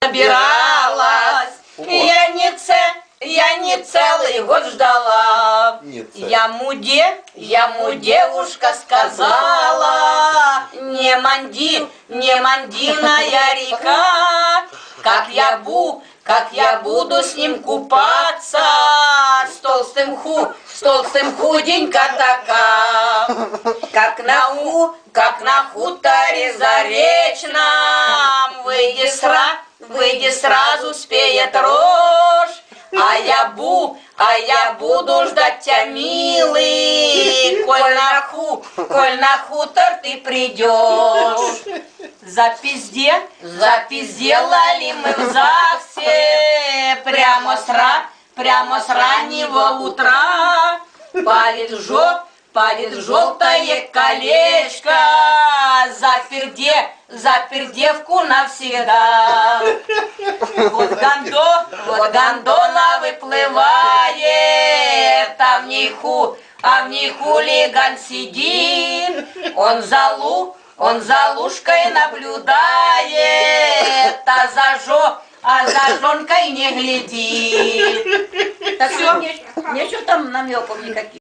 собиралась. Я не целый год ждала. Я му девушка сказала, не мандиная река, как я буду с ним купаться, с толстым худенько така, как на хуторе заречном, выйди сразу, спеет рожь, а я буду ждать тебя, милый, коль на хутор ты придешь. Запиздела ли мы в ЗАГСе прямо с раннего утра, палит желтое колечко, запер девку навсегда. Вот гондола выплывает, а в ней хулиган сидит, он за лужкой наблюдает, а за жонкой не глядит. Так все, нечего там намеков никаких.